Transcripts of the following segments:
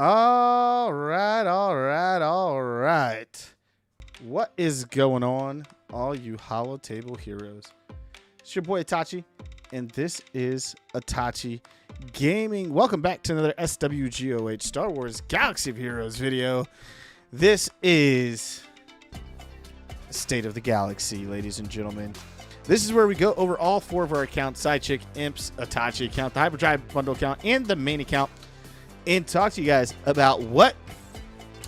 All right, all right, all right. What is going on, all you hollow table heroes? It's your boy Itachi, and this is Itachi Gaming. Welcome back to another SWGOH Star Wars Galaxy of Heroes video. This is State of the Galaxy, ladies and gentlemen. This is where we go over all four of our accounts: Sidechick, Imps, Itachi account, the Hyperdrive bundle account, and the main account, and talk to you guys about what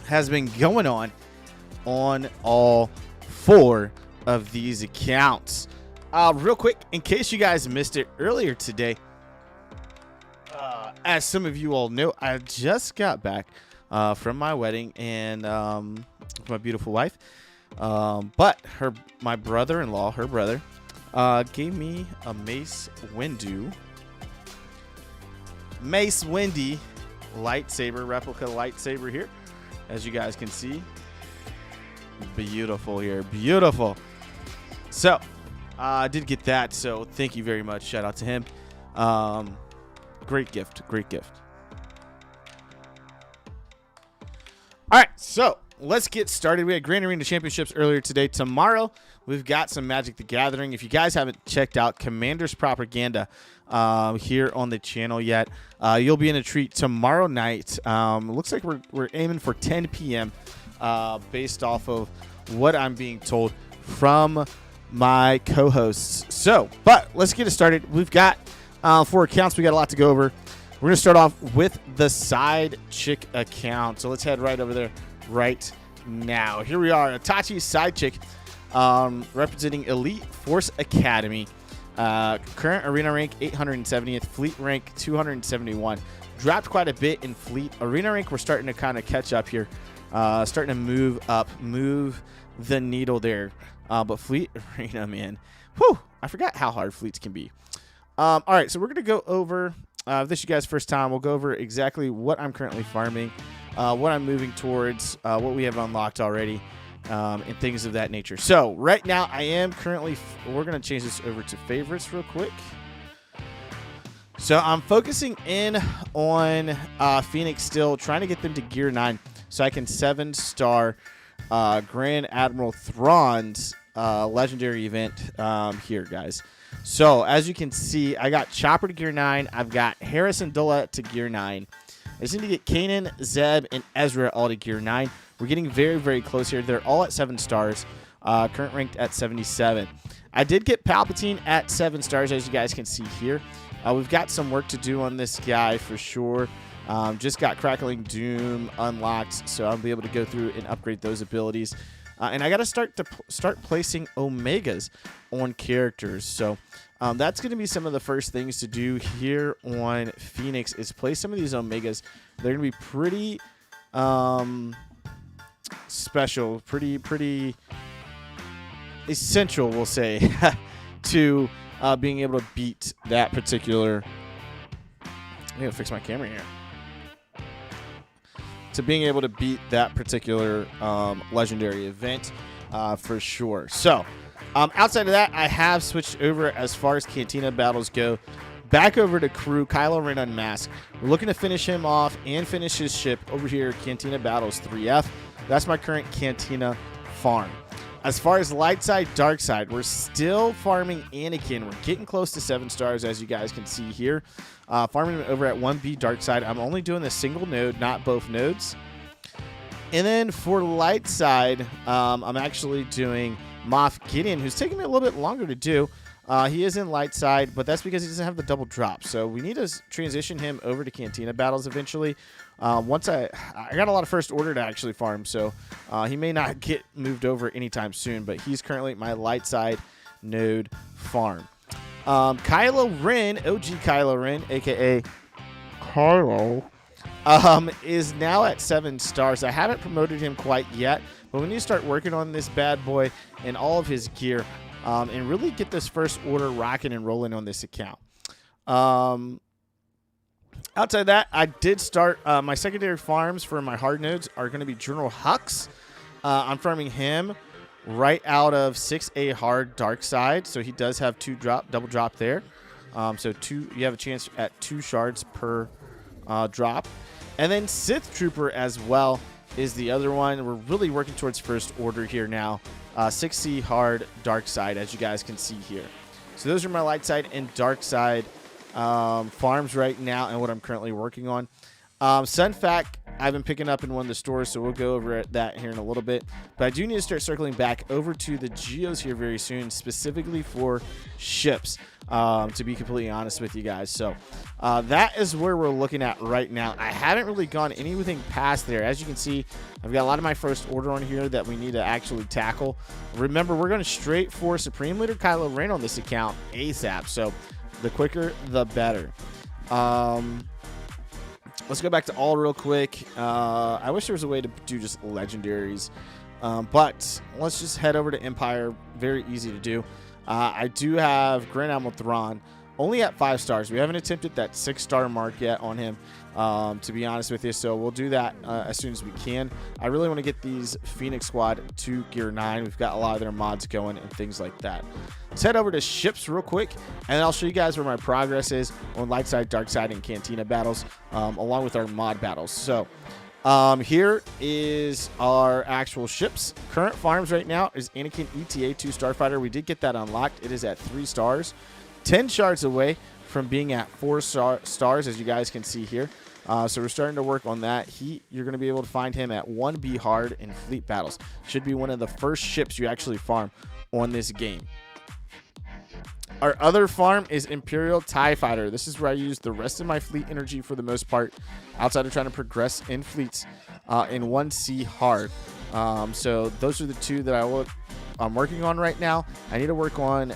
has been going on all four of these accounts. Real quick, in case you guys missed it earlier today, as some of you all know, I just got back from my wedding and with my beautiful wife. But my brother-in-law, her brother, gave me a Mace Windu lightsaber, replica lightsaber here, as you guys can see. Beautiful here, beautiful. So I did get that, so thank you very much. Shout out to him. Great gift, great gift. All right, so let's get started. We had Grand Arena Championships earlier today. Tomorrow, we've got some Magic the Gathering. If you guys haven't checked out Commander's Propaganda here on the channel yet, you'll be in a treat tomorrow night. Looks like we're aiming for 10 p.m. Based off of what I'm being told from my co-hosts. So, but let's get it started. We've got 4 accounts. We got a lot to go over. We're going to start off with the Sidechick account. So let's head right over there right now. Here we are, Itachi Sidechick, representing Elite Force Academy. Current arena rank 870th, fleet rank 271. Dropped quite a bit in fleet. Arena rank, we're starting to kind of catch up here. Starting to move up, move the needle there. But fleet arena, man, whew, I forgot how hard fleets can be. All right, so we're going to go over, if this is you guys' first time, we'll go over exactly what I'm currently farming, what I'm moving towards, what we have unlocked already, and things of that nature. So right now I am currently, we're going to change this over to favorites real quick. So I'm focusing in on Phoenix still, trying to get them to gear 9 so I can 7-star Grand Admiral Thrawn's legendary event here, guys. So as you can see, I got Chopper to gear 9. I've got Harrison Dulla to gear 9. I just need to get Kanan, Zeb, and Ezra all to gear 9. We're getting very, very close here. They're all at 7 stars. Current ranked at 77. I did get Palpatine at 7 stars, as you guys can see here. We've got some work to do on this guy for sure. Just got Crackling Doom unlocked, so I'll be able to go through and upgrade those abilities. And I got to start placing Omegas on characters. So that's going to be some of the first things to do here on Phoenix is place some of these Omegas. They're going to be pretty special, pretty essential, we'll say, to being able to beat that particular. I'm going to fix my camera here. To being able to beat that particular legendary event for sure. So outside of that, I have switched over as far as Cantina battles go. Back over to crew, Kylo Ren Unmasked. We're looking to finish him off and finish his ship over here, Cantina Battles 3F. That's my current Cantina farm. As far as light side, dark side, we're still farming Anakin. We're getting close to 7 stars, as you guys can see here. Farming him over at 1B dark side. I'm only doing the single node, not both nodes. And then for light side, I'm actually doing Moff Gideon, who's taking me a little bit longer to do. He is in light side, but that's because he doesn't have the double drop. So we need to transition him over to Cantina battles eventually. Once I got a lot of first order to actually farm, so he may not get moved over anytime soon, but he's currently my light side node farm. Kylo Ren, OG Kylo Ren, aka Kylo, is now at 7 stars. I haven't promoted him quite yet, but we need to start working on this bad boy and all of his gear, and really get this first order rocking and rolling on this account. Outside of that, I did start my secondary farms for my hard nodes are going to be General Hux. I'm farming him right out of 6A hard dark side, so he does have double drop there. So you have a chance at 2 shards per drop. And then Sith Trooper as well is the other one. We're really working towards first order here now. 6C hard, dark side, as you guys can see here. So those are my light side and dark side farms right now and what I'm currently working on. Sunfac, I've been picking up in one of the stores, so we'll go over that here in a little bit. But I do need to start circling back over to the geos here very soon, specifically for ships, to be completely honest with you guys. So that is where we're looking at right now. I haven't really gone anything past there. As you can see, I've got a lot of my first order on here that we need to actually tackle. Remember, we're going straight for Supreme Leader Kylo Ren on this account ASAP. So the quicker, the better. Let's go back to all real quick. I wish there was a way to do just legendaries. But let's just head over to Empire. Very easy to do. I do have Grand Admiral Thrawn only at 5 stars. We haven't attempted that 6-star mark yet on him, to be honest with you. So we'll do that as soon as we can. I really want to get these Phoenix Squad to Gear 9. We've got a lot of their mods going and things like that. Let's head over to ships real quick, and then I'll show you guys where my progress is on light side, dark side, and Cantina battles, along with our mod battles. So here is our actual ships. Current farms right now is Anakin ETA 2 Starfighter. We did get that unlocked. It is at 3 stars. 10 shards away from being at 4 stars, as you guys can see here. So we're starting to work on that. You're going to be able to find him at 1B hard in fleet battles. Should be one of the first ships you actually farm on this game. Our other farm is Imperial TIE Fighter. This is where I use the rest of my fleet energy for the most part, outside of trying to progress in fleets in 1C hard. So those are the 2 that I'm working on right now. I need to work on,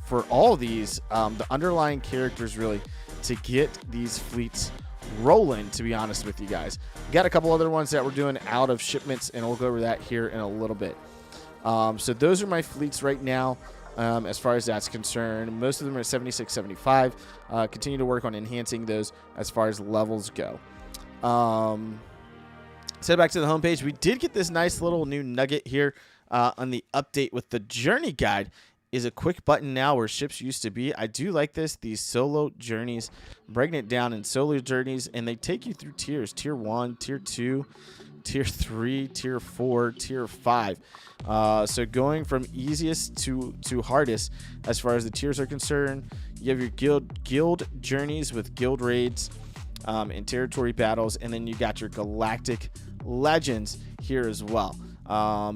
for all of these, the underlying characters really, to get these fleets rolling, to be honest with you guys. We got a couple other ones that we're doing out of shipments, and we'll go over that here in a little bit. So those are my fleets right now. As far as that's concerned, most of them are 76, 75. Continue to work on enhancing those as far as levels go. Let's head back to the homepage. We did get this nice little new nugget here on the update with the journey guide. Is a quick button now where ships used to be. I do like this. These solo journeys, breaking it down in solo journeys, and they take you through tiers. Tier 1, Tier 2, Tier 3, Tier 4, Tier 5. So going from easiest to hardest as far as the tiers are concerned. You have your guild journeys with guild raids and territory battles, and then you got your galactic legends here as well.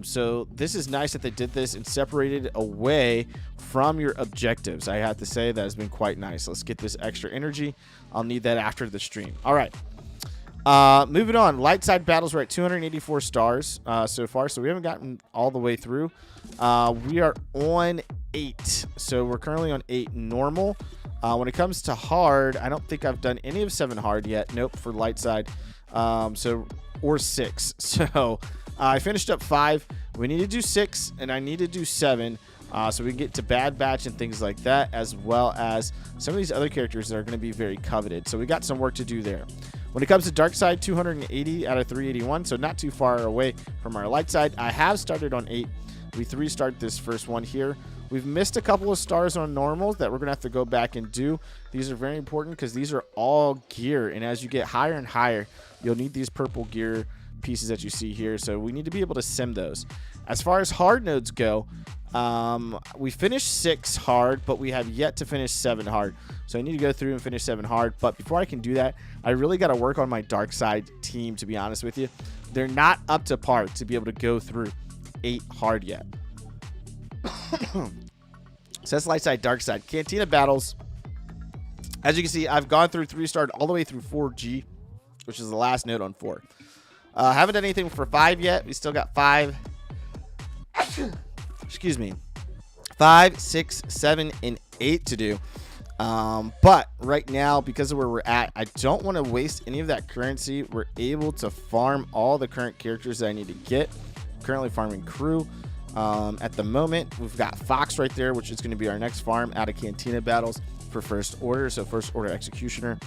So this is nice that they did this and separated away from your objectives. I have to say that has been quite nice. Let's get this extra energy. I'll need that after the stream. All right. Moving on, light side battles, we're at 284 stars so far, so we haven't gotten all the way through. We are on 8, so we're currently on 8 normal. When it comes to hard, I don't think I've done any of 7 hard yet. Nope, for light side, or 6. So I finished up 5. We need to do 6, and I need to do 7. So we can get to Bad Batch and things like that, as well as some of these other characters that are going to be very coveted. So we got some work to do there. When it comes to dark side, 280 out of 381, so not too far away from our light side. I have started on 8. We 3-start this first one here. We've missed a couple of stars on normals that we're going to have to go back and do. These are very important because these are all gear, and as you get higher and higher, you'll need these purple gear pieces that you see here, so we need to be able to sim those. As far as hard nodes go, we finished 6 hard, but we have yet to finish 7 hard. So I need to go through and finish 7 hard. But before I can do that, I really got to work on my dark side team, to be honest with you. They're not up to par to be able to go through 8 hard yet. So that's light side, dark side. Cantina battles. As you can see, I've gone through 3-star all the way through 4G, which is the last node on 4. Haven't done anything for 5 yet. We still got 5. Excuse me. 5, 6, 7, and 8 to do. But right now, because of where we're at, I don't want to waste any of that currency. We're able to farm all the current characters that I need to get. I'm currently farming crew. At the moment, we've got Fox right there, which is going to be our next farm out of Cantina battles for first order. So first order executioner.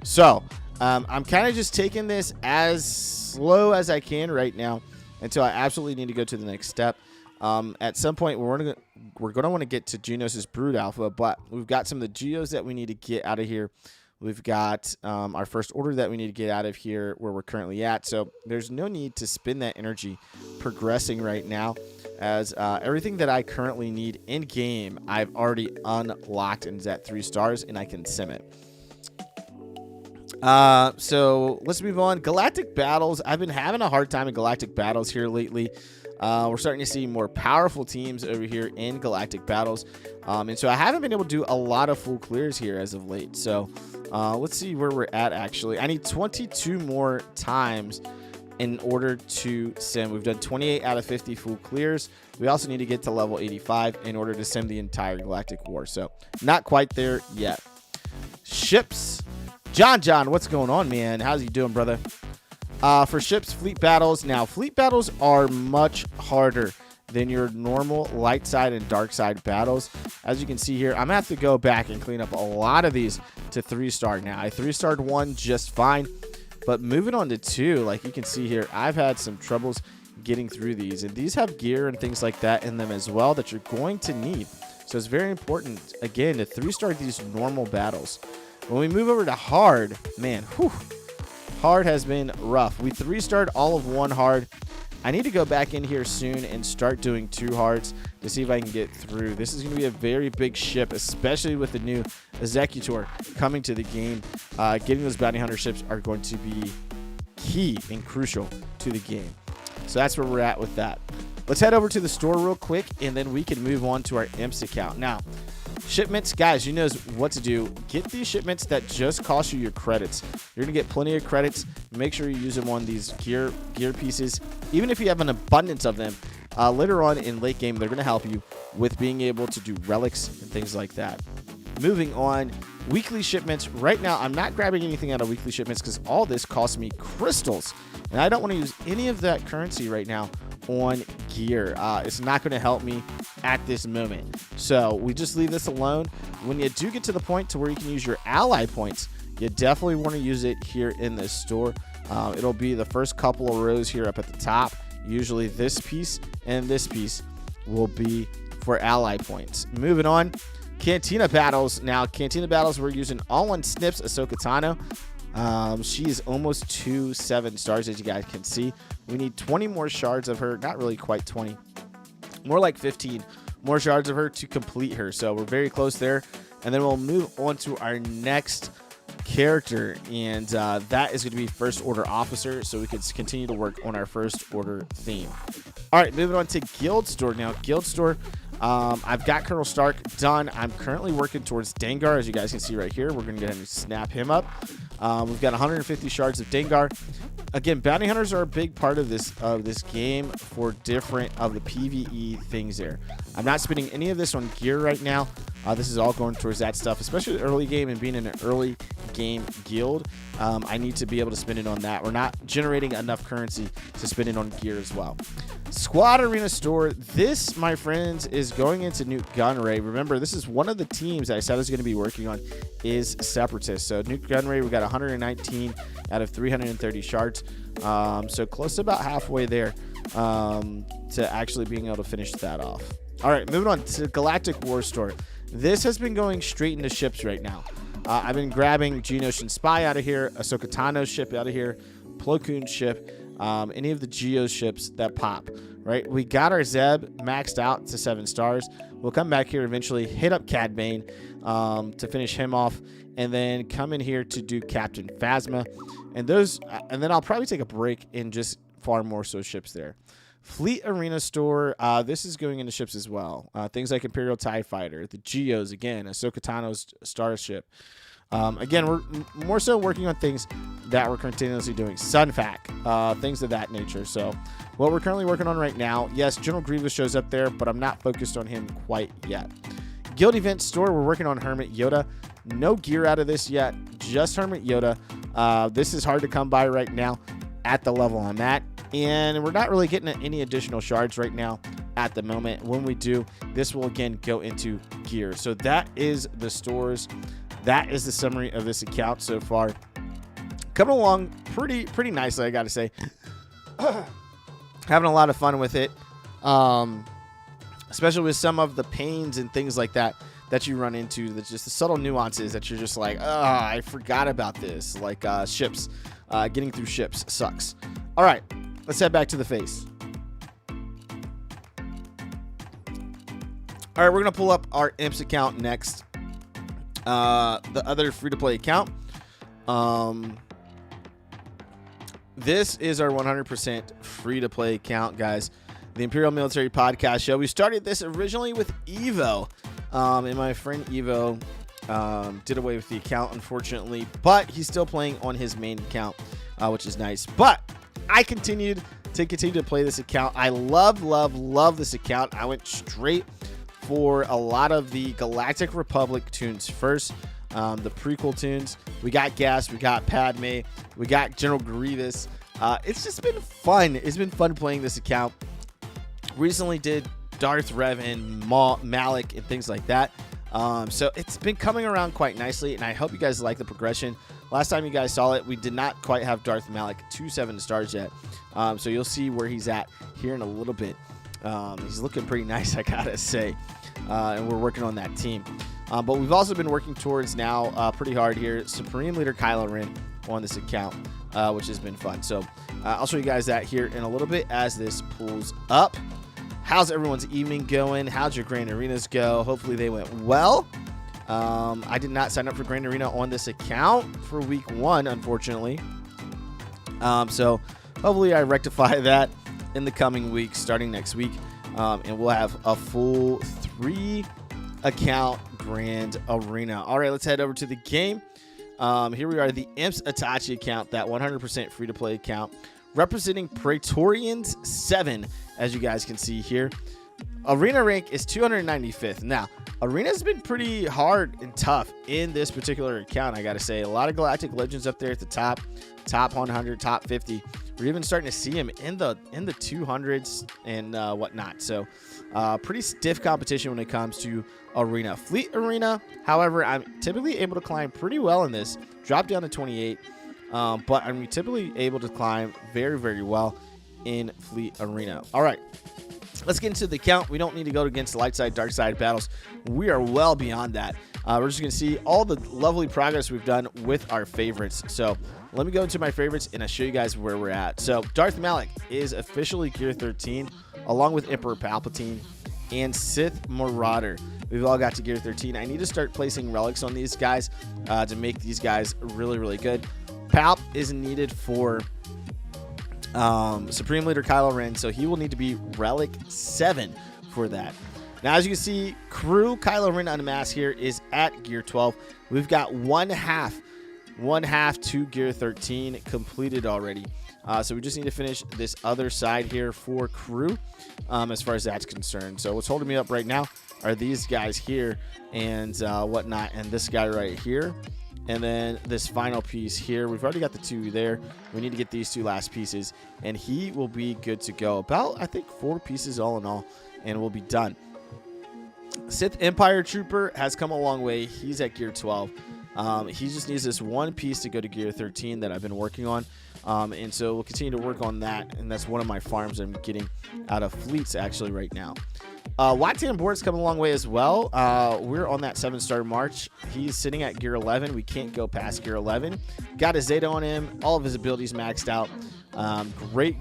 So I'm kind of just taking this as slow as I can right now until I absolutely need to go to the next step. At some point, we're going to want to get to Geonosis Brood Alpha, but we've got some of the Geos that we need to get out of here We've got our first order that we need to get out of here where we're currently at. So there's no need to spend that energy progressing right now, as everything that I currently need in game, I've already unlocked and is at 3 stars, and I can sim it. So let's move on. Galactic battles. I've been having a hard time in galactic battles here lately. We're starting to see more powerful teams over here in galactic battles. And so I haven't been able to do a lot of full clears here as of late. So let's see where we're at, actually. I need 22 more times in order to sim. We've done 28 out of 50 full clears. We also need to get to level 85 in order to sim the entire galactic war. So not quite there yet. Ships. John, what's going on, man? How's you doing, brother? For ships, fleet battles. Now, fleet battles are much harder than your normal light side and dark side battles. As you can see here, I'm gonna have to go back and clean up a lot of these to 3-star now. I 3-starred 1 just fine, but moving on to 2, like you can see here, I've had some troubles getting through these, and these have gear and things like that in them as well that you're going to need. So it's very important, again, to 3-star these normal battles. When we move over to hard, man, whew, hard has been rough. We 3-starred all of 1 hard. I need to go back in here soon and start doing 2 hards to see if I can get through. This is going to be a very big ship, especially with the new Executor coming to the game. Getting those bounty hunter ships are going to be key and crucial to the game. So that's where we're at with that. Let's head over to the store real quick, and then we can move on to our Imps account. Now, shipments, guys, you know what to do. Get these shipments that just cost you your credits. You're going to get plenty of credits. Make sure you use them on these gear pieces. Even if you have an abundance of them, later on in late game, they're going to help you with being able to do relics and things like that. Moving on, weekly shipments. Right now, I'm not grabbing anything out of weekly shipments because all this costs me crystals. And I don't want to use any of that currency right now on gear. It's not going to help me at this moment. So we just leave this alone. When you do get to the point to where you can use your ally points, you definitely want to use it here in this store. It'll be the first couple of rows here up at the top. Usually this piece and this piece will be for ally points. Moving on, Cantina battles. Now, Cantina battles, we're using all on Snips Ahsoka Tano. She is almost 2 7-stars, as you guys can see. We need 20 more shards of her. Not really quite 20. More like 15 more shards of her to complete her. So we're very close there. And then we'll move on to our next character. And that is going to be First Order Officer. So we can continue to work on our First Order theme. All right, moving on to Guild Store. Now, Guild Store, I've got Colonel Stark done. I'm currently working towards Dengar, as you guys can see right here. We're going to go ahead and snap him up. We've got 150 shards of Dengar. Again, bounty hunters are a big part of this game for different of the PvE things there. I'm not spending any of this on gear right now. This is all going towards that stuff, especially early game and being in an early game guild. I need to be able to spend it on that. We're not generating enough currency to spend it on gear as well. Squad Arena Store. This, my friends, is going into Newt Gunray. Remember, this is one of the teams that I said I was going to be working on is Separatists. So Newt Gunray, we got 119 out of 330 shards. So close to about halfway there to actually being able to finish that off. All right, moving on to Galactic War Store. This has been going straight into ships right now. I've been grabbing Geonosian Spy out of here, Ahsoka Tano's ship out of here, Plo Koon's ship, any of the Geo ships that pop, right? We got our Zeb maxed out to 7 stars. We'll come back here eventually, hit up Cad Bane to finish him off, and then come in here to do Captain Phasma. And then I'll probably take a break and just farm more so ships there. Fleet Arena Store, this is going into ships as well. Things like Imperial TIE Fighter, the Geos, again, Ahsoka Tano's starship. Again, we're more so working on things that we're continuously doing. Sunfac, things of that nature. So what we're currently working on right now, yes, General Grievous shows up there, but I'm not focused on him quite yet. Guild Event Store, we're working on Hermit Yoda. No gear out of this yet, just Hermit Yoda. This is hard to come by right now at the level I'm at. And we're not really getting any additional shards right now at the moment. When we do, this will again go into gear. So that is the stores. That is the summary of this account so far. Coming along pretty nicely, I gotta say. Having a lot of fun with it. Especially with some of the pains and things like that that you run into, that's just the subtle nuances that you're just like, oh, I forgot about this. Like ships, getting through ships sucks. All right, let's head back to the face. All right, we're going to pull up our Imps account next. The other free-to-play account. This is our 100% free-to-play account, guys. The Imperial Military Podcast Show. We started this originally with Evo. And my friend Evo did away with the account, unfortunately. But he's still playing on his main account, which is nice. But I continued to play this account. I love this account. I went straight for a lot of the Galactic Republic tunes first, the prequel tunes. We got Gas, we got Padme, we got General Grievous. It's just been fun. It's been fun playing this account. Recently did Darth Revan, Malik, and things like that. So it's been coming around quite nicely, and I hope you guys like the progression. Last time you guys saw it, we did not quite have Darth Malik 7 stars yet. So you'll see where he's at here in a little bit. He's looking pretty nice, I gotta say. And we're working on that team. But we've also been working towards now pretty hard here Supreme Leader Kylo Ren on this account, which has been fun. So I'll show you guys that here in a little bit as this pulls up. How's everyone's evening going? How'd your Grand Arenas go? Hopefully they went well. I did not sign up for Grand Arena on this account for week 1, unfortunately. So hopefully I rectify that in the coming weeks, starting next week. And we'll have a full 3 account Grand Arena. All right, let's head over to the game. Here we are, the Imps Itachi account, that 100% free-to-play account, representing Praetorians 7, as you guys can see here. Arena rank is 295th. Now, Arena's been pretty hard and tough in this particular account, I gotta say. A lot of Galactic Legends up there at the top 100, top 50. We're even starting to see him in the 200s and whatnot. So pretty stiff competition when it comes to Arena. Fleet Arena, however, I'm typically able to climb pretty well in this. Drop down to 28, but I'm typically able to climb very, very well in Fleet Arena. All right, let's get into the count. We don't need to go against light side, dark side battles. We are well beyond that. We're just going to see all the lovely progress we've done with our favorites. So let me go into my favorites and I'll show you guys where we're at. So Darth Malik is officially Gear 13, along with Emperor Palpatine and Sith Marauder. We've all got to Gear 13. I need to start placing relics on these guys to make these guys really, really good. Palp is needed for Supreme Leader Kylo Ren, so he will need to be Relic 7 for that. Now, as you can see, Crew Kylo Ren Unmasked here is at Gear 12. We've got one half to Gear 13 completed already. So we just need to finish this other side here for Crew as far as that's concerned. So what's holding me up right now are these guys here and whatnot, and this guy right here. And then this final piece here. We've already got the 2 there. We need to get these 2 last pieces, and he will be good to go. About, I think, 4 pieces all in all, and we'll be done. Sith Empire Trooper has come a long way. He's at Gear 12. He just needs this 1 piece to go to Gear 13 that I've been working on. And so we'll continue to work on that, and that's one of my farms I'm getting out of fleets actually right now. Watan Board's come a long way as well. We're on that 7-star march. He's sitting at Gear 11. We can't go past Gear 11. Got a Zeta on him. All of his abilities maxed out. Great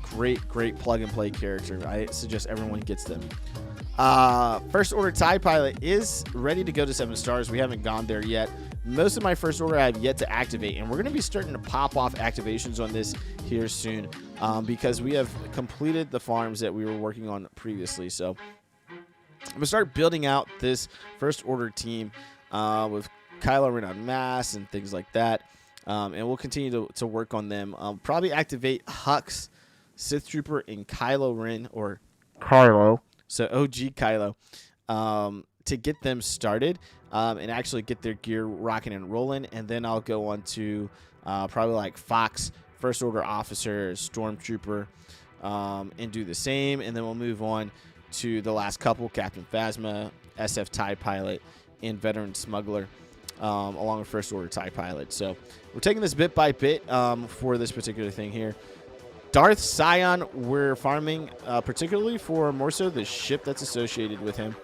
plug-and-play character. I suggest everyone gets them. First Order TIE Pilot is ready to go to 7 stars. We haven't gone there yet. Most of my First Order I have yet to activate, and we're going to be starting to pop off activations on this here soon because we have completed the farms that we were working on previously. So I'm going to start building out this First Order team with Kylo Ren Unmasked and things like that. And we'll continue to work on them. Probably activate Hux, Sith Trooper, and Kylo Ren, or Kylo. So OG Kylo, to get them started and actually get their gear rocking and rolling. And then I'll go on to probably like Fox, First Order Officer, Stormtrooper, and do the same. And then we'll move on to the last couple, Captain Phasma, SF TIE Pilot, and Veteran Smuggler, along with First Order TIE Pilot. So we're taking this bit by bit for this particular thing here. Darth Scion, we're farming particularly for more so the ship that's associated with him.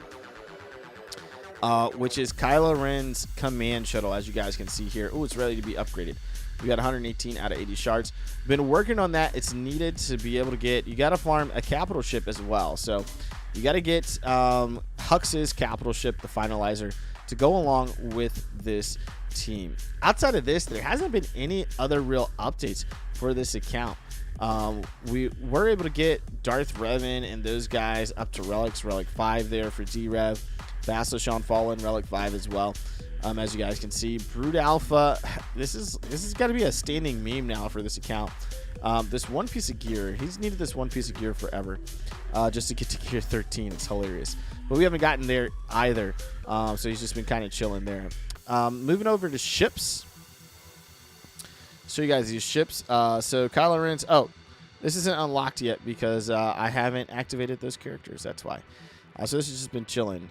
which is Kylo Ren's command shuttle, as you guys can see here. Oh, it's ready to be upgraded. We got 118 out of 80 shards. Been working on that. It's needed to be able to get, you got to farm a capital ship as well. So you got to get Hux's capital ship, the finalizer, to go along with this team. Outside of this, there hasn't been any other real updates for this account. We were able to get Darth Revan and those guys up to relics, relic 5 there for D-Rev. Vassal Sean Fallen, relic 5 as well. As you guys can see, Brood Alpha, this is got to be a standing meme now for this account. This one piece of gear, he's needed this one piece of gear forever, just to get to gear 13. It's hilarious, but we haven't gotten there either. So he's just been kind of chilling there. Moving over to ships. Show you guys these ships. So Kylo Ren's, oh, this isn't unlocked yet because I haven't activated those characters. That's why. So this has just been chilling.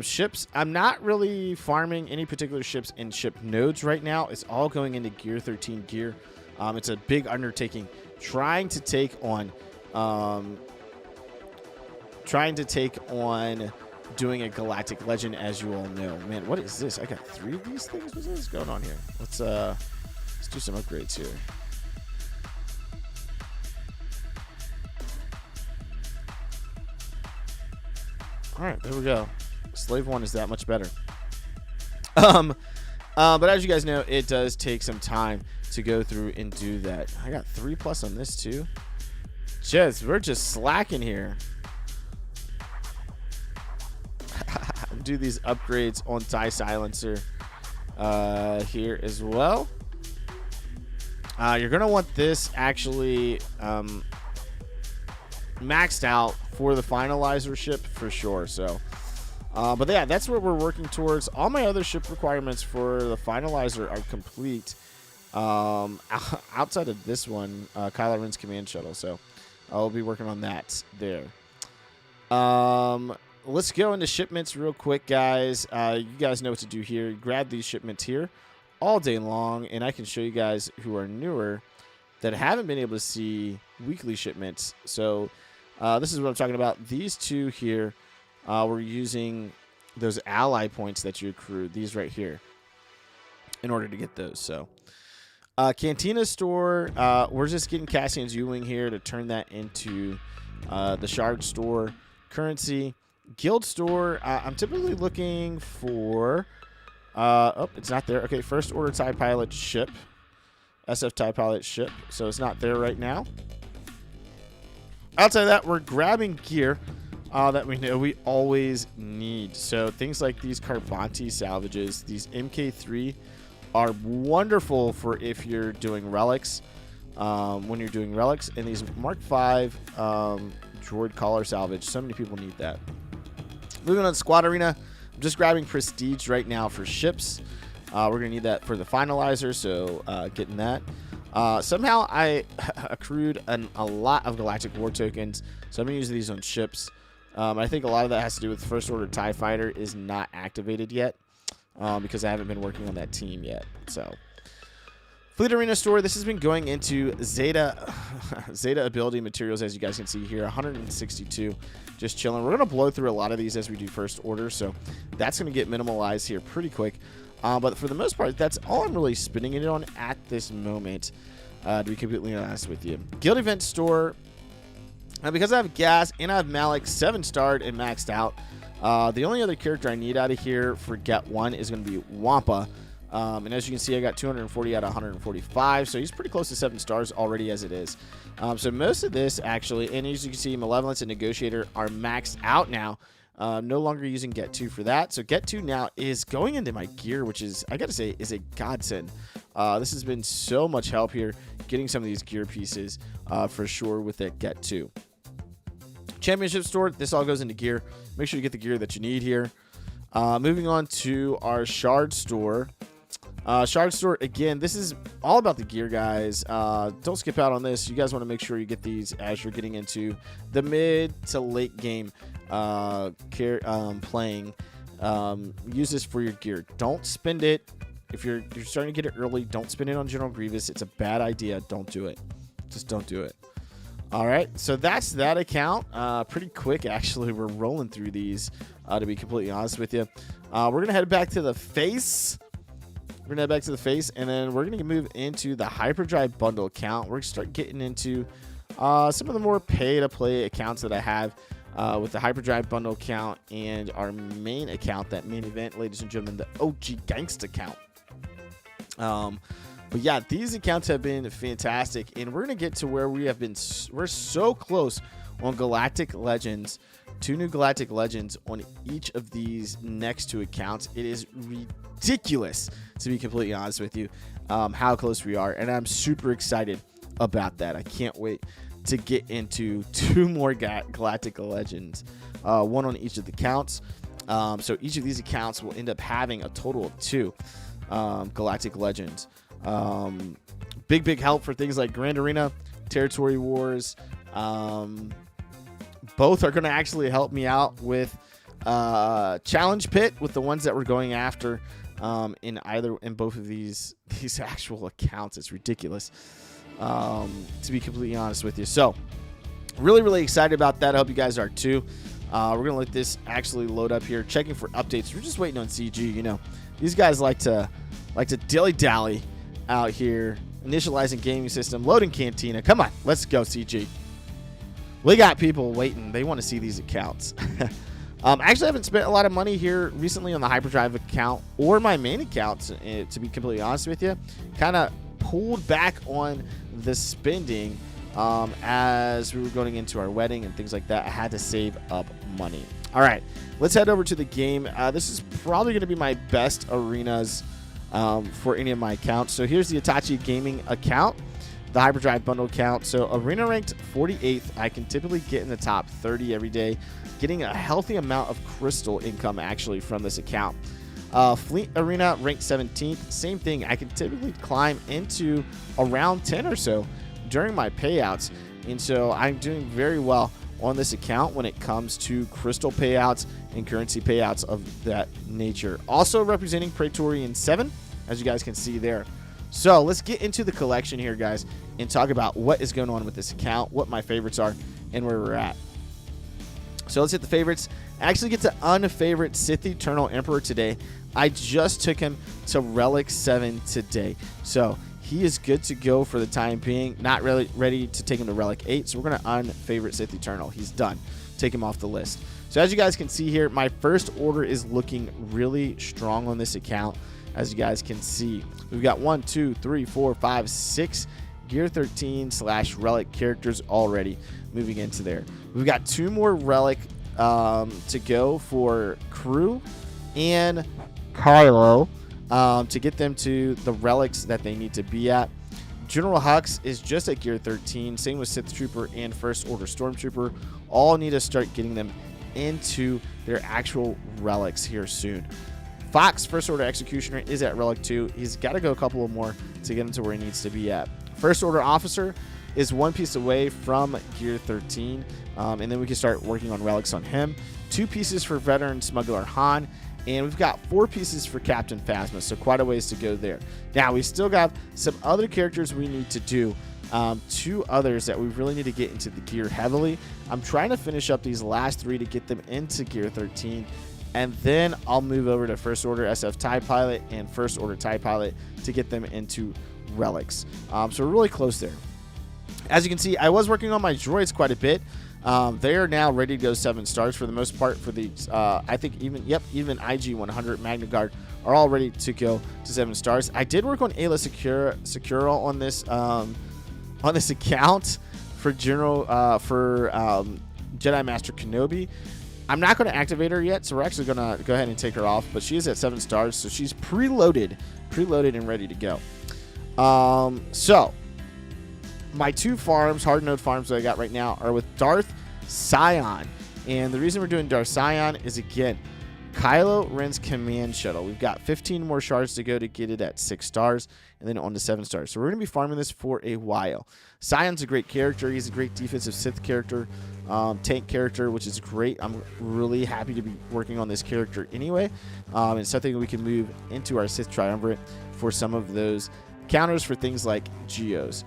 Ships, I'm not really farming any particular ships in ship nodes right now. It's all going into gear 13 gear. It's a big undertaking trying to take on doing a galactic legend, as you all know. Man, what is this? I got 3 of these things. What is going on here? Let's do some upgrades here. All right, there we go. Slave 1 is that much better. But as you guys know, it does take some time to go through and do that. I got 3+ on this too. We're just slacking here. Do these upgrades on TIE Silencer here as well. You're gonna want this actually maxed out for the finalizer ship for sure. So but yeah, that's what we're working towards. All my other ship requirements for the finalizer are complete, outside of this one, Kylo Ren's command shuttle. So I'll be working on that there. Let's go into shipments real quick, guys. You guys know what to do here. Grab these shipments here all day long, and I can show you guys who are newer that haven't been able to see weekly shipments. So this is what I'm talking about. These two here, we're using those ally points that you accrued, these right here, in order to get those. So Cantina store, we're just getting Cassian's U-Wing here to turn that into the shard store currency. Guild store, I'm typically looking for oh, it's not there. Okay, first order TIE pilot ship, SF TIE pilot ship, so it's not there right now. Outside of that, we're grabbing gear that we know we always need. So things like these Carbonti salvages, these MK3 are wonderful for if you're doing relics, when you're doing relics, and these Mark V droid collar salvage. So many people need that. Moving on to Squad Arena, I'm just grabbing Prestige right now for ships. We're going to need that for the finalizer, so getting that. Somehow I accrued a lot of Galactic War tokens, so I'm going to use these on ships. I think a lot of that has to do with First Order TIE Fighter is not activated yet, because I haven't been working on that team yet. So Fleet Arena store, this has been going into Zeta ability materials, as you guys can see here, 162, just chilling. We're going to blow through a lot of these as we do First Order, so that's going to get minimalized here pretty quick. But for the most part, that's all I'm really spending it on at this moment, to be completely honest with you. Guild Event store, because I have gas and I have Malik 7-starred and maxed out, the only other character I need out of here for Get 1 is going to be Wampa. And as you can see, I got 240 out of 145, so he's pretty close to 7 stars already as it is. So most of this actually, and as you can see, Malevolence and Negotiator are maxed out now. No longer using Get 2 for that. So Get 2 now is going into my gear, which is, I gotta say, is a godsend. This has been so much help here, getting some of these gear pieces for sure with that Get 2. Championship store, this all goes into gear. Make sure you get the gear that you need here. Moving on to our Shard store. Shard store, again, this is all about the gear, guys. Don't skip out on this. You guys want to make sure you get these as you're getting into the mid to late game playing. Use this for your gear. Don't spend it. If you're starting to get it early, don't spend it on General Grievous. It's a bad idea. Don't do it. Just don't do it. All right, so that's that account. Pretty quick, actually. We're rolling through these, to be completely honest with you. We're going to head back to the face. We're going to head back to the face, and then we're going to move into the Hyperdrive bundle account. We're going to start getting into some of the more pay-to-play accounts that I have with the Hyperdrive bundle account and our main account, that main event, ladies and gentlemen, the OG Gangsta account. But yeah, these accounts have been fantastic, and we're going to get to where we're so close on Galactic Legends, 2 new Galactic Legends on each of these next 2 accounts. It is ridiculous, to be completely honest with you, how close we are, and I'm super excited about that. I can't wait to get into 2 more Galactic Legends, 1 on each of the accounts. So each of these accounts will end up having a total of 2 Galactic Legends. Big help for things like Grand Arena, Territory Wars. Both are going to actually help me out with Challenge Pit, with the ones that we're going after in both of these actual accounts. It's ridiculous, to be completely honest with you. So really excited about that. I hope you guys are too. We're gonna let this actually load up here, checking for updates. We're just waiting on CG. You know, these guys like to dilly-dally out here. Initializing gaming system, loading Cantina. Come on, let's go, CG. We got people waiting. They want to see these accounts. Actually, I haven't spent a lot of money here recently on the Hyperdrive account or my main accounts, to be completely honest with you. Kind of pulled back on the spending as we were going into our wedding and things like that. I had to save up money. All right, let's head over to the game. This is probably going to be my best arenas for any of my accounts. So here's the Itachi gaming account, the Hyperdrive bundle account. So arena ranked 48th. I can typically get in the top 30 every day, getting a healthy amount of crystal income actually from this account. Fleet arena ranked 17th. Same thing. I can typically climb into around 10 or so during my payouts, and so I'm doing very well on this account when it comes to crystal payouts and currency payouts of that nature. Also representing Praetorian 7, as you guys can see there. So let's get into the collection here, guys, and talk about what is going on with this account, what my favorites are, and where we're at. So let's hit the favorites. I actually get to unfavorite Sith Eternal Emperor today. I just took him to Relic 7 today. So he is good to go for the time being. Not really ready to take him to Relic 8. So we're going to unfavorite Sith Eternal. He's done. Take him off the list. So as you guys can see here, my first order is looking really strong on this account. As you guys can see, we've got 1, 2, 3, 4, 5, 6 Gear 13 / Relic characters already moving into there. We've got 2 more Relic to go for Crew and Kylo to get them to the relics that they need to be at. General Hux is just at Gear 13. Same with Sith Trooper and First Order Stormtrooper. All need to start getting them into their actual relics here soon. Fox, First Order Executioner, is at Relic 2. He's got to go a couple of more to get him to where he needs to be at. First Order Officer is 1 piece away from Gear 13, and then we can start working on relics on him. 2 pieces for Veteran Smuggler Han, and we've got 4 pieces for Captain Phasma, so quite a ways to go there. Now, we still got some other characters we need to do. 2 others that we really need to get into the gear heavily. I'm trying to finish up these last 3 to get them into Gear 13, and then I'll move over to First Order SF TIE Pilot and First Order TIE Pilot to get them into relics. So we're really close there. As you can see, I was working on my droids quite a bit. They are now ready to go 7 stars for the most part. For the I think even IG 100 Magna Guard are all ready to go to 7 stars. I did work on Ayla Secura on this account for Jedi Master Kenobi. I'm not going to activate her yet, so we're actually going to go ahead and take her off. But she is at 7 stars, so she's preloaded and ready to go. So my 2 farms, hard node farms that I got right now, are with Darth Sion. And the reason we're doing Darth Sion is, again, Kylo Ren's command shuttle. We've got 15 more shards to go to get it at 6 stars and then on to 7 stars. So we're going to be farming this for a while. Sion's a great character. He's a great defensive Sith character, tank character, which is great. I'm really happy to be working on this character anyway. And something we can move into our Sith Triumvirate for some of those counters for things like Geos.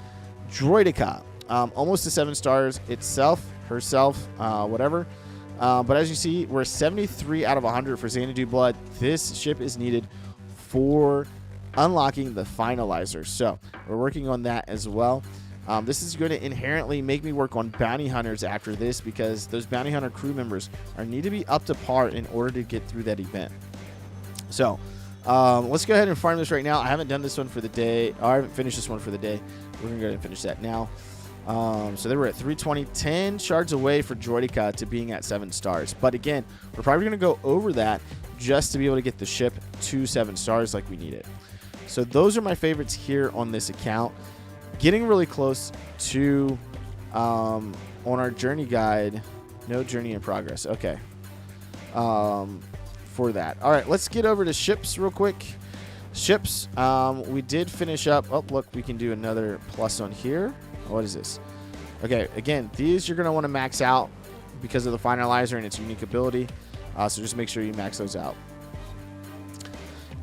Droidica. almost to 7 stars itself, herself, whatever. But as you see, we're 73 out of 100 for Xanadu Blood. This ship is needed for unlocking the finalizer. So we're working on that as well. This is going to inherently make me work on bounty hunters after this, because those bounty hunter crew members need to be up to par in order to get through that event. So let's go ahead and farm this right now. I haven't done this one for the day. I haven't finished this one for the day. We're going to go ahead and finish that now. So they were at 320, 10 shards away for Droideka to being at 7 stars. But again, we're probably going to go over that just to be able to get the ship to 7 stars like we need it. So those are my favorites here on this account. Getting really close to on our journey guide. No journey in progress. Okay. For that. All right, let's get over to ships real quick. Ships. We did finish up. Oh, look, we can do another plus on here. What is this? Okay, again, these you're going to want to max out because of the finalizer and its unique ability. So just make sure you max those out.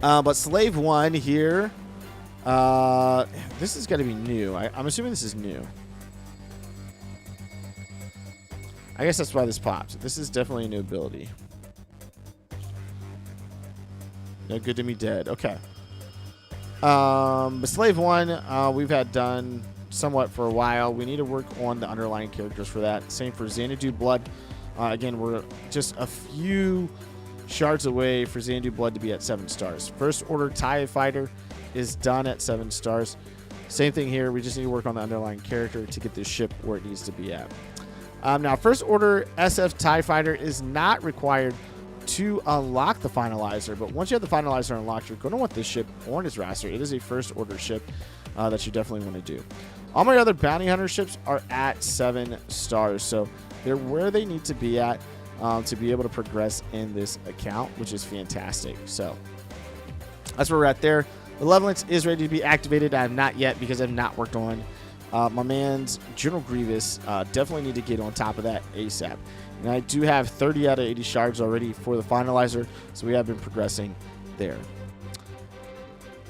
But Slave 1 here. This is got to be new. I'm assuming this is new. I guess that's why this pops. This is definitely a new ability. No good to me dead. Okay. But Slave 1, we've had done somewhat for a while. We need to work on the underlying characters for that. Same for Xanadu Blood. Again, we're just a few shards away for Xanadu Blood to be at 7 stars. First Order TIE Fighter is done at 7 stars. Same thing here. We just need to work on the underlying character to get this ship where it needs to be at. Now, First Order SF TIE Fighter is not required to unlock the finalizer, but once you have the finalizer unlocked, you're going to want this ship on its roster. It is a First Order ship that you definitely want to do. All my other bounty hunter ships are at 7 stars, so they're where they need to be at to be able to progress in this account, which is fantastic. So that's where we're at there. The Levelance is ready to be activated. I have not yet because I've not worked on my man's General Grievous. Definitely need to get on top of that ASAP. And I do have 30 out of 80 shards already for the finalizer, so we have been progressing there.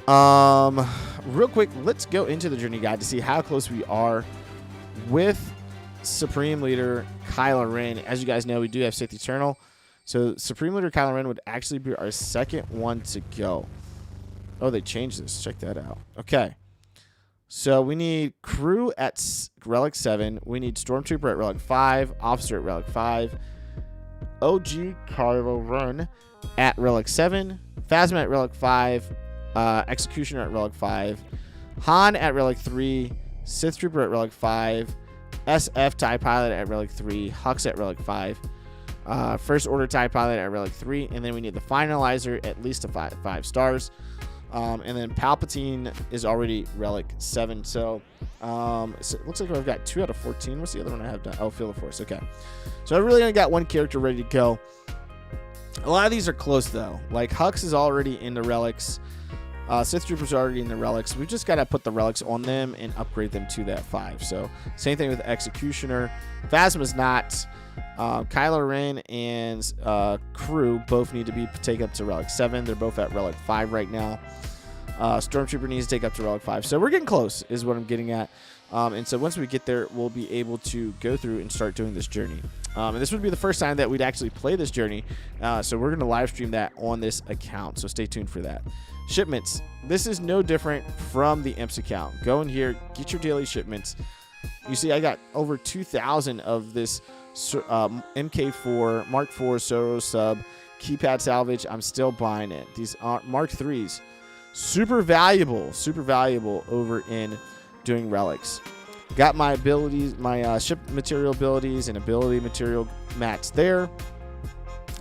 Real quick, let's go into the journey guide to see how close we are with Supreme Leader Kylo Ren. As you guys know, we do have Sith Eternal, so Supreme Leader Kylo Ren would actually be our second one to go. Oh, they changed this. Check that out. Okay. So we need crew at Relic 7. We need Stormtrooper at Relic 5. Officer at Relic 5. OG Kylo Ren at Relic 7. Phasma at Relic 5. Executioner at Relic 5. Han at Relic 3. Sith Trooper at Relic 5. SF TIE Pilot at Relic 3. Hux at Relic 5. First Order TIE Pilot at Relic 3. And then we need the finalizer at least to 5 stars. And then Palpatine is already Relic 7. So it looks like I've got 2 out of 14. What's the other one I have done? Oh, Feel the Force. Okay. So I really only got 1 character ready to go. A lot of these are close, though. Like, Hux is already in the Relics. Sith Troopers are already in the Relics. We've just got to put the Relics on them and upgrade them to that 5. So same thing with Executioner. Phasma's not. Kylo Ren and crew both need to be take up to Relic 7. They're both at Relic 5 right now. Stormtrooper needs to take up to Relic 5. So we're getting close is what I'm getting at. And so once we get there, we'll be able to go through and start doing this journey. And this would be the first time that we'd actually play this journey. So we're going to live stream that on this account. So stay tuned for that. Shipments. This is no different from the Imps account. Go in here, get your daily shipments. You see, I got over 2,000 of this MK4 Mark IV Soro sub keypad salvage. I'm still buying it. These are Mark IIIs. Super valuable over in doing relics. Got my abilities, my ship material abilities and ability material mats there.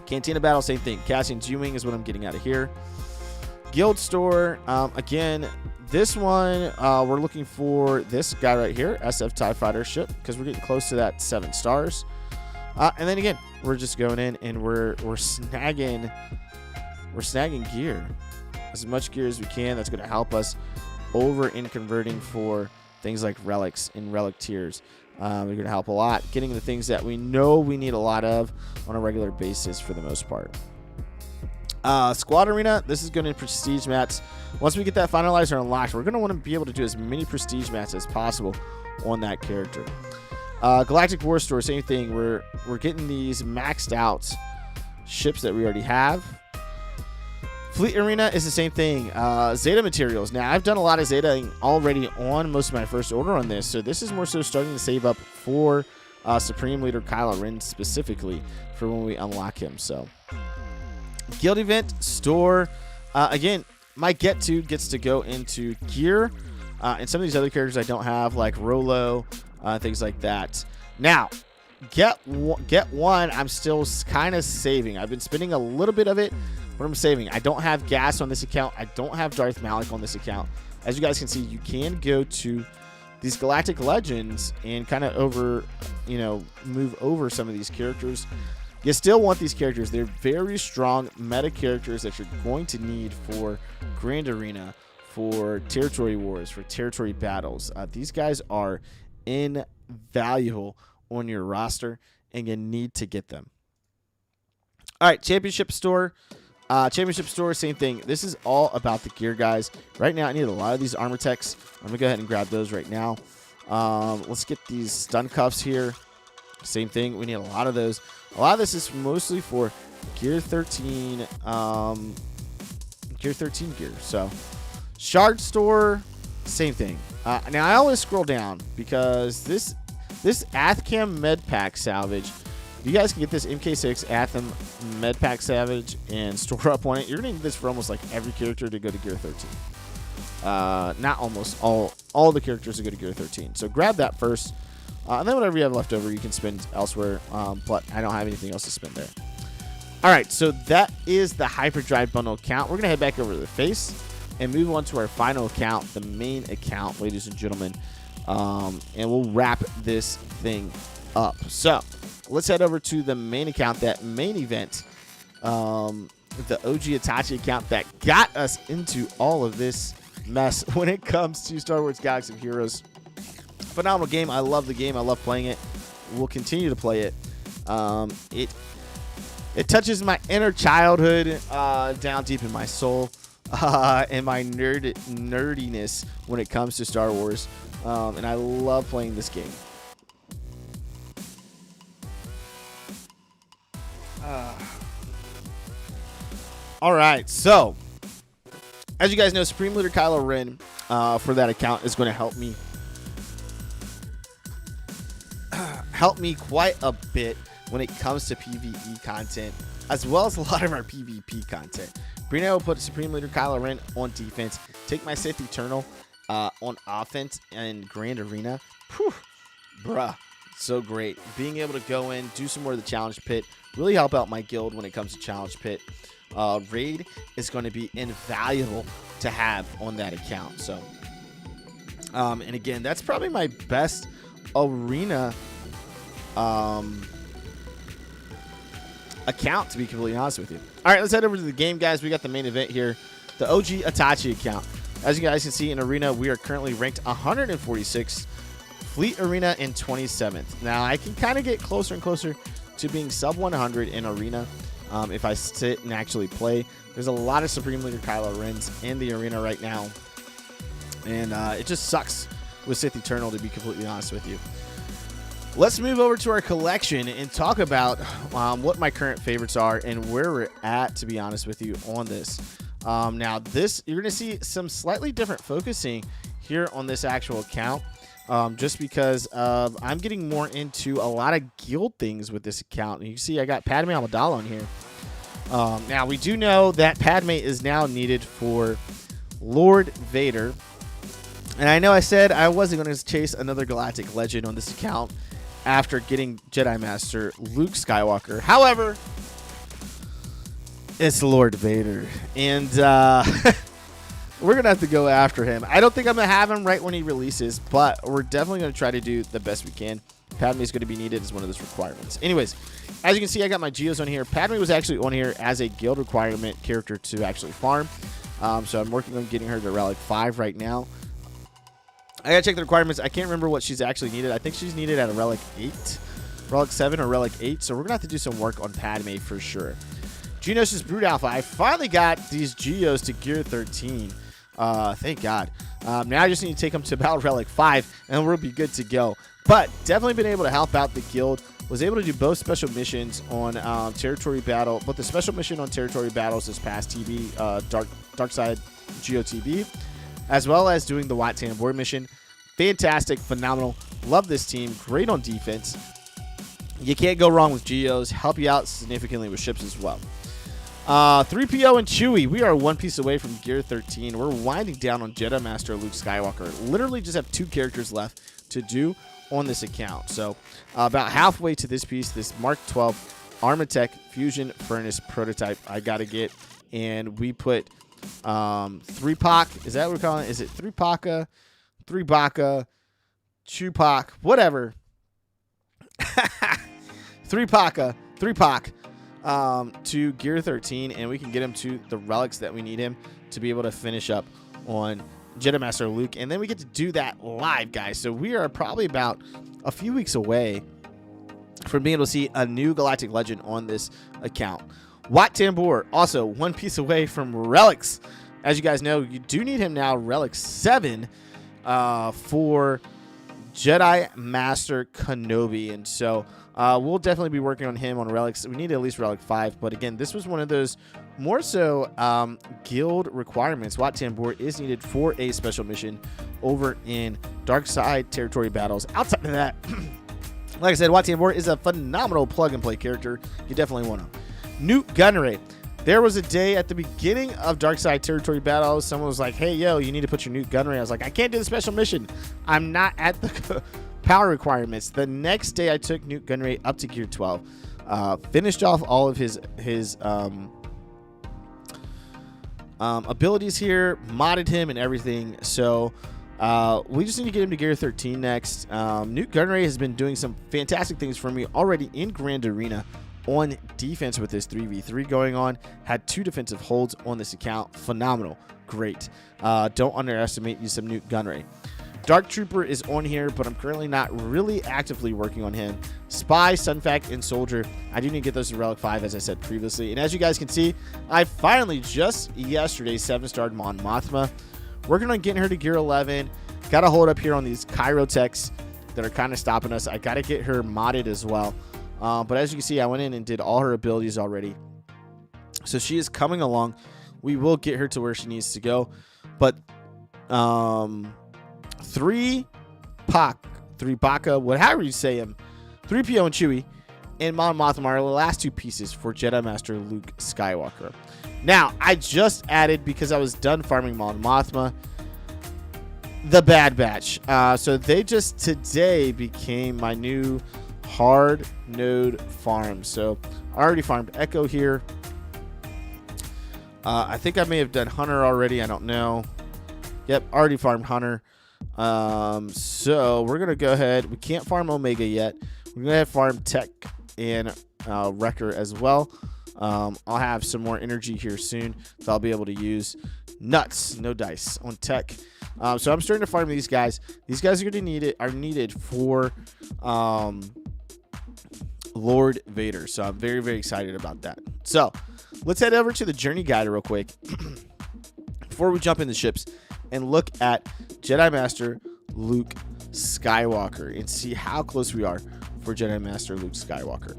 Cantina battle, same thing. Cassian G-Wing is what I'm getting out of here. Guild store, again, this one, we're looking for this guy right here, SF TIE Fighter ship, because we're getting close to that 7 stars. And then again, we're just going in and we're snagging gear, as much gear as we can. That's going to help us over in converting for things like relics and relic tiers. They're going to help a lot getting the things that we know we need a lot of on a regular basis for the most part. Squad Arena, this is going to be prestige mats. Once we get that finalizer unlocked, we're going to want to be able to do as many prestige mats as possible on that character. Galactic War Store, same thing. We're getting these maxed out ships that we already have. Fleet Arena is the same thing. Zeta materials. Now, I've done a lot of Zeta already on most of my first order on this, so this is more so starting to save up for Supreme Leader Kylo Ren specifically for when we unlock him. So, Guild Event Store. Again, my Get To gets to go into gear, and some of these other characters I don't have, like Rolo, things like that. Now, Get One, I'm still kind of saving. I've been spending a little bit of it, but I'm saving. I don't have gas on this account. I don't have Darth Malik on this account. As you guys can see, you can go to these Galactic Legends and kind of move over some of these characters. You still want these characters. They're very strong meta characters that you're going to need for Grand Arena, for Territory Wars, for Territory Battles. These guys are invaluable on your roster, and you need to get them. All right, Championship Store. Championship Store, same thing. This is all about the gear, guys. Right now, I need a lot of these armor techs. I'm going to go ahead and grab those right now. Let's get these stun cuffs here. Same thing. We need a lot of those. A lot of this is mostly for Gear 13, Gear 13 gear. So, Shard Store, same thing. Now, I always scroll down because this Athcam Med Pack salvage, you guys can get this MK6 Atham Med Pack salvage and store up on it. You're going to need this for almost like every character to go to Gear 13. Not almost, all the characters to go to Gear 13. So grab that first. And then whatever you have left over, you can spend elsewhere. But I don't have anything else to spend there. All right, so that is the Hyperdrive Bundle account. We're going to head back over to the face and move on to our final account, the main account, ladies and gentlemen. And we'll wrap this thing up. So let's head over to the main account, that main event, the OG Itachi account that got us into all of this mess when it comes to Star Wars Galaxy of Heroes. Phenomenal game. I love the game. I love playing it. We'll continue to play it. It touches my inner childhood down deep in my soul and my nerdiness when it comes to Star Wars. And I love playing this game. All right, so as you guys know, Supreme Leader Kylo Ren for that account is going to help me quite a bit when it comes to PvE content, as well as a lot of our PvP content. Brina will put Supreme Leader Kylo Ren on defense, take my Sith Eternal on offense and Grand Arena. Whew, bruh, so great. Being able to go in, do some more of the Challenge Pit, really help out my guild when it comes to Challenge Pit. Raid is going to be invaluable to have on that account. So, and again, that's probably my best arena account, to be completely honest with you. All right, let's head over to the game, guys. We got the main event here, the OG Itachi account. As you guys can see in Arena, we are currently ranked 146th, Fleet Arena in 27th. Now, I can kind of get closer and closer to being sub 100 in Arena if I sit and actually play. There's a lot of Supreme Leader Kylo Rens in the Arena right now, and it just sucks with Sith Eternal, to be completely honest with you. Let's move over to our collection and talk about what my current favorites are and where we're at, to be honest with you, on this. Now, you're going to see some slightly different focusing here on this actual account, just because I'm getting more into a lot of guild things with this account. And you can see I got Padme Amidala on here. Now, we do know that Padme is now needed for Lord Vader. And I know I said I wasn't going to chase another Galactic Legend on this account after getting Jedi Master Luke Skywalker. However, it's Lord Vader. And we're going to have to go after him. I don't think I'm going to have him right when he releases, but we're definitely going to try to do the best we can. Padme is going to be needed as one of those requirements. Anyways, as you can see, I got my Geos on here. Padme was actually on here as a guild requirement character to actually farm. So I'm working on getting her to Relic 5 right now. I gotta check the requirements. I can't remember what she's actually needed. I think she's needed at a Relic 8, Relic 7, or Relic 8. So we're gonna have to do some work on Padme for sure. Geonosis Brood Alpha. I finally got these Geos to Gear 13. Thank God. Now I just need to take him to Battle Relic 5, and we'll be good to go. But definitely been able to help out the guild. Was able to do both special missions on Territory Battle, but the special mission on Territory Battles this past TV, Dark Side GOTB, as well as doing the Wat Tambor mission. Fantastic, phenomenal. Love this team. Great on defense. You can't go wrong with Geos. Help you out significantly with ships as well. 3PO and Chewie, we are one piece away from Gear 13. We're winding down on Jedi Master Luke Skywalker. Literally just have 2 characters left to do on this account. So about halfway to this piece, this Mark 12 Armatech Fusion Furnace prototype I got to get. And we put 3POC. Is that what we're calling it? Is it 3POCA, 3BACA, Chupac, whatever. 3POCA, 3POC. To Gear 13, and we can get him to the relics that we need him to be able to finish up on Jedi Master Luke, and then we get to do that live, guys. So we are probably about a few weeks away from being able to see a new Galactic Legend on this account. Wat Tambor, also one piece away from relics. As you guys know, you do need him now, Relic 7, for Jedi Master Kenobi, and so we'll definitely be working on him on relics. We need at least Relic 5, but again, this was one of those more so guild requirements. Wat Tambor is needed for a special mission over in Dark Side Territory Battles. Outside of that, like I said, Wat Tambor is a phenomenal plug-and-play character. You definitely want him. Newt Gunray. There was a day at the beginning of Dark Side Territory Battles, someone was like, hey, yo, you need to put your Newt Gunray. I was like, I can't do the special mission. I'm not at the power requirements. The next day, I took Newt Gunray up to Gear 12, finished off all of his abilities here, modded him and everything. So we just need to get him to Gear 13 next. Newt Gunray has been doing some fantastic things for me already in Grand Arena on defense with this 3v3 going on. Had 2 defensive holds on this account. Phenomenal. Great. Don't underestimate you some Newt Gunray. Dark Trooper is on here, but I'm currently not really actively working on him. Spy, Sunfac, and Soldier. I do need to get those to Relic 5, as I said previously. And as you guys can see, I finally just yesterday 7-starred Mon Mothma. Working on getting her to Gear 11. Got to hold up here on these Chirotechs that are kind of stopping us. I got to get her modded as well. But as you can see, I went in and did all her abilities already. So she is coming along. We will get her to where she needs to go. But 3POC, 3BACA, whatever you say him, 3PO and Chewie, and Mon Mothma are the last 2 pieces for Jedi Master Luke Skywalker. Now, I just added, because I was done farming Mon Mothma, the Bad Batch. So they just today became my new hard node farm. So I already farmed Echo here. I think I may have done Hunter already. I don't know. Yep, already farmed Hunter. So we're going to go ahead. We can't farm Omega yet. We're going to farm Tech and Wrecker as well. I'll have some more energy here soon that I'll be able to use. Nuts, no dice on Tech. So I'm starting to farm these guys. These guys are needed for Lord Vader. So I'm very, very excited about that. So let's head over to the journey guide real quick before we jump in the ships and look at Jedi Master Luke Skywalker and see how close we are for Jedi Master Luke Skywalker.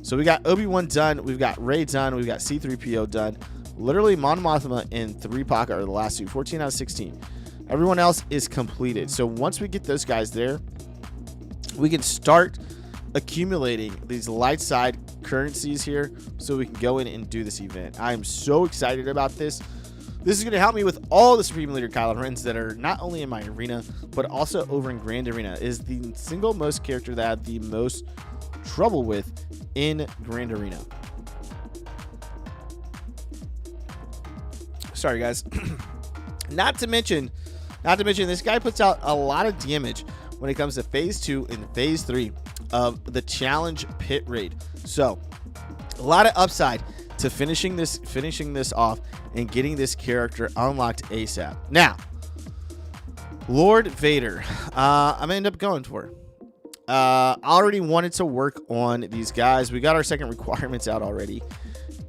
So we got Obi-Wan done, we've got Rey done, we've got C-3PO done. Literally Mon Mothma and 3POC are the last 2, 14 out of 16. Everyone else is completed. So once we get those guys there, we can start accumulating these light side currencies here so we can go in and do this event. I am so excited about this. This is going to help me with all the Supreme Leader Kylo Rens that are not only in my arena, but also over in Grand Arena. It is the single most character that I have the most trouble with in Grand Arena. Sorry, guys. Not to mention, this guy puts out a lot of damage when it comes to Phase 2 and Phase 3 of the Challenge Pit Raid. So, a lot of upside to finishing this off and getting this character unlocked ASAP. Now, Lord Vader, I'm gonna end up going for. I already wanted to work on these guys. We got our second requirements out already.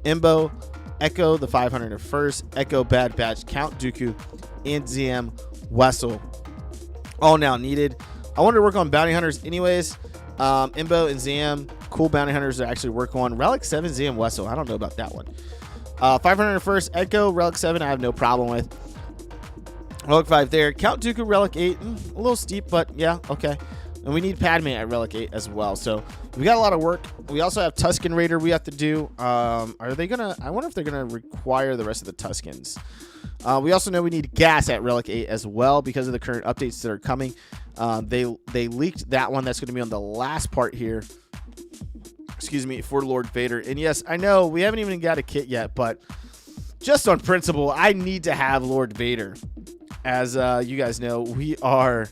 Imbo, Echo, the 501st, Echo, Bad Batch, Count Dooku, and ZM Wessel. All now needed. I wanted to work on bounty hunters anyways. Imbo and Zam, cool bounty hunters to actually work on. Relic 7, Zam Wessel. I don't know about that one. 501st Echo, Relic 7, I have no problem with. Relic 5 there. Count Dooku, Relic 8. A little steep, but yeah, okay. And we need Padme at Relic 8 as well. So we got a lot of work. We also have Tusken Raider we have to do. Are they going to... I wonder if they're going to require the rest of the Tuskens. We also know we need gas at Relic 8 as well because of the current updates that are coming. They leaked that one. That's going to be on the last part here. Excuse me, for Lord Vader. And yes, I know we haven't even got a kit yet, but just on principle, I need to have Lord Vader. As you guys know, we are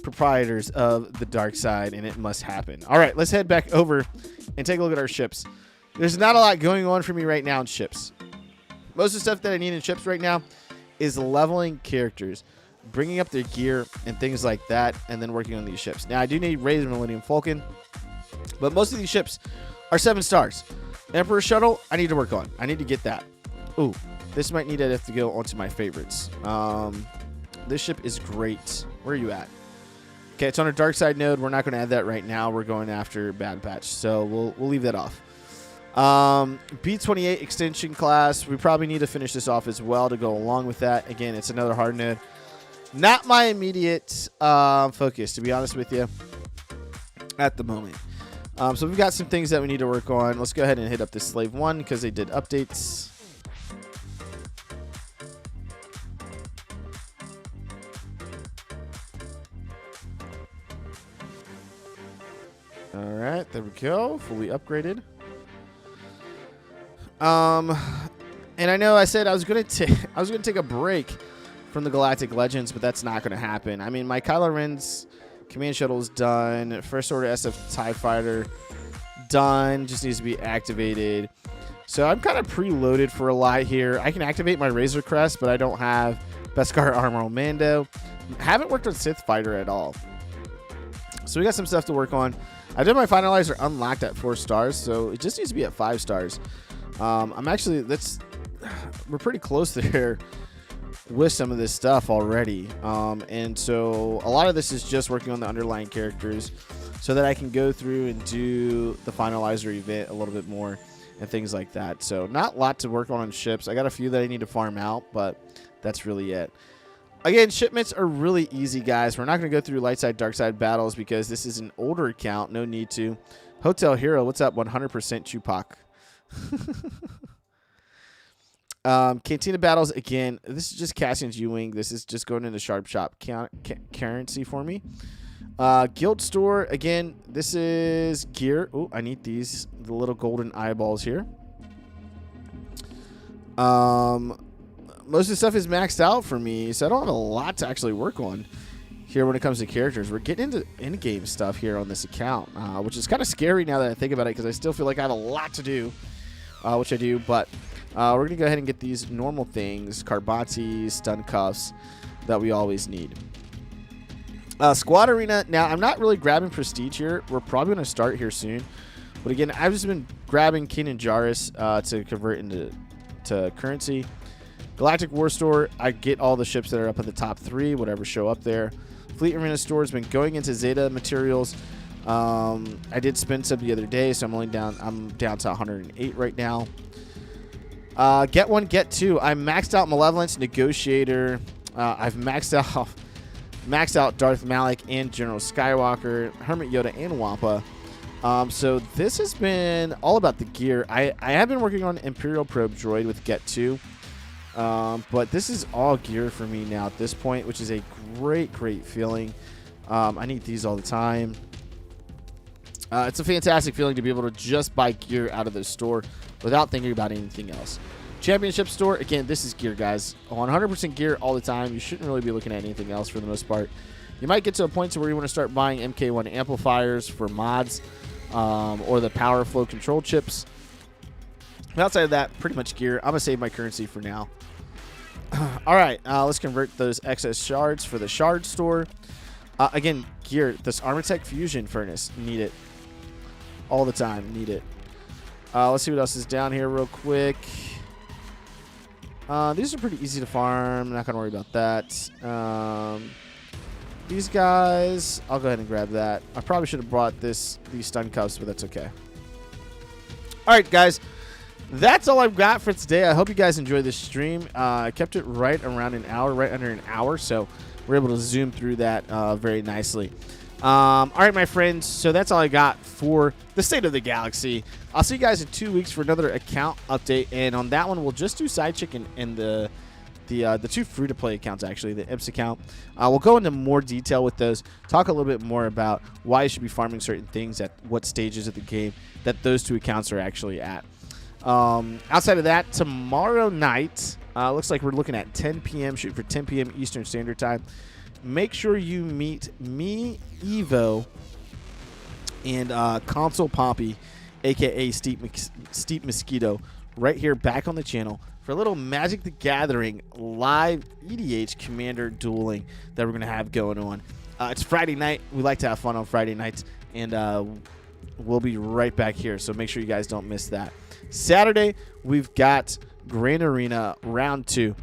proprietors of the dark side, and it must happen. All right, let's head back over and take a look at our ships. There's not a lot going on for me right now in ships. Most of the stuff that I need in ships right now is leveling characters, bringing up their gear and things like that, and then working on these ships. Now, I do need Rey's Millennium Falcon, but most of these ships are 7 stars. Emperor Shuttle, I need to work on. I need to get that. Ooh, this might need to have to go onto my favorites. This ship is great. Where are you at? Okay, it's on a dark side node. We're not going to add that right now. We're going after Bad Batch, so we'll leave that off. B-28 extension class. We probably need to finish this off as well to go along with that. Again, it's another hard node. Not my immediate focus, to be honest with you, at the moment. So we've got some things that we need to work on. Let's go ahead and hit up this Slave 1 because they did updates. All right, there we go. Fully upgraded. And I know I said I was gonna take a break from the Galactic Legends, but that's not gonna happen. I mean, my Kylo Ren's command shuttle is done. First Order SF TIE Fighter done. Just needs to be activated. So I'm kind of preloaded for a lot here. I can activate my Razor Crest, but I don't have Beskar Armor Mando. Haven't worked on Sith Fighter at all. So we got some stuff to work on. I did my finalizer unlocked at 4 stars, so it just needs to be at 5 stars. We're pretty close there with some of this stuff already. And so a lot of this is just working on the underlying characters so that I can go through and do the finalizer event a little bit more and things like that. So not a lot to work on ships. I got a few that I need to farm out, but that's really it. Again, shipments are really easy, guys. We're not going to go through light side, dark side battles because this is an older account. No need to. Hotel Hero, what's up? 100% Chupac. Cantina battles, again, this is just Cassian's U-Wing. This is just going into Sharp Shop currency for me. Guild Store, again, this is gear. Oh, I need these, the little golden eyeballs here. Most of the stuff is maxed out for me, so I don't have a lot to actually work on here when it comes to characters. We're getting into in-game stuff here on this account, which is kind of scary now that I think about it because I still feel like I have a lot to do, which I do, but we're going to go ahead and get these normal things, Carbatis, stun cuffs, that we always need. Squad Arena, now I'm not really grabbing Prestige here. We're probably going to start here soon, but again, I've just been grabbing Kanan Jarrus to convert into currency. Galactic War Store, I get all the ships that are up at the top 3, whatever show up there. Fleet Arena Store has been going into Zeta materials. I did spend some the other day, so I'm down to 108 right now. Get 1, get 2. I maxed out Malevolence, Negotiator. I've maxed out Darth Malak and General Skywalker, Hermit Yoda, and Wampa. So this has been all about the gear. I have been working on Imperial Probe Droid with Get 2. But this is all gear for me now at this point, which is a great feeling. I need these all the time. It's a fantastic feeling to be able to just buy gear out of the store without thinking about anything else. Championship store, again, this is gear, guys. 100% gear all the time. You shouldn't really be looking at anything else for the most part. You might get to a point to where you want to start buying MK1 amplifiers for mods, or the power flow control chips. But outside of that, pretty much gear. I'm going to save my currency for now. All right, let's convert those excess shards for the shard store. Again, gear. This Armortech Fusion Furnace. Need it. All the time. Need it. Let's see what else is down here real quick. These are pretty easy to farm. Not going to worry about that. These guys, I'll go ahead and grab that. I probably should have brought these stun cuffs, but that's okay. All right, guys. That's all I've got for today. I hope you guys enjoyed this stream. I kept it right around an hour, right under an hour, so we're able to zoom through that very nicely. All right, my friends, so that's all I got for the State of the Galaxy. I'll see you guys in 2 weeks for another account update, and on that one, we'll just do Sidechick and the 2 free-to-play accounts, actually, the Imps account. We'll go into more detail with those, talk a little bit more about why you should be farming certain things at what stages of the game that those 2 accounts are actually at. Outside of that, tomorrow night, looks like we're looking at 10 p.m., shoot for 10 p.m. Eastern Standard Time. Make sure you meet me, Evo, and Console Poppy, a.k.a. Steep Mosquito, right here back on the channel for a little Magic the Gathering live EDH Commander dueling that we're going to have going on. It's Friday night. We like to have fun on Friday nights, and we'll be right back here, so make sure you guys don't miss that. Saturday, we've got Grand Arena Round 2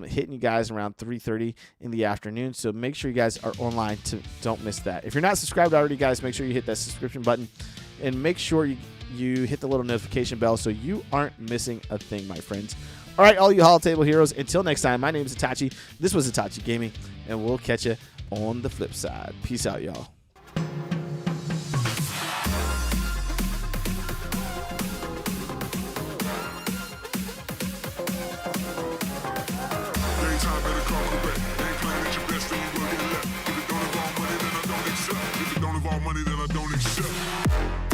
hitting you guys around 3:30 in the afternoon, so make sure you guys are online to don't miss that. If you're not subscribed already, guys, make sure you hit that subscription button and make sure you hit the little notification bell so you aren't missing a thing, my friends. All right, all you Holotable heroes, until next time, my name is Itachi. This was Itachi Gaming, and we'll catch you on the flip side. Peace out, y'all. If it don't involve money, then I don't accept.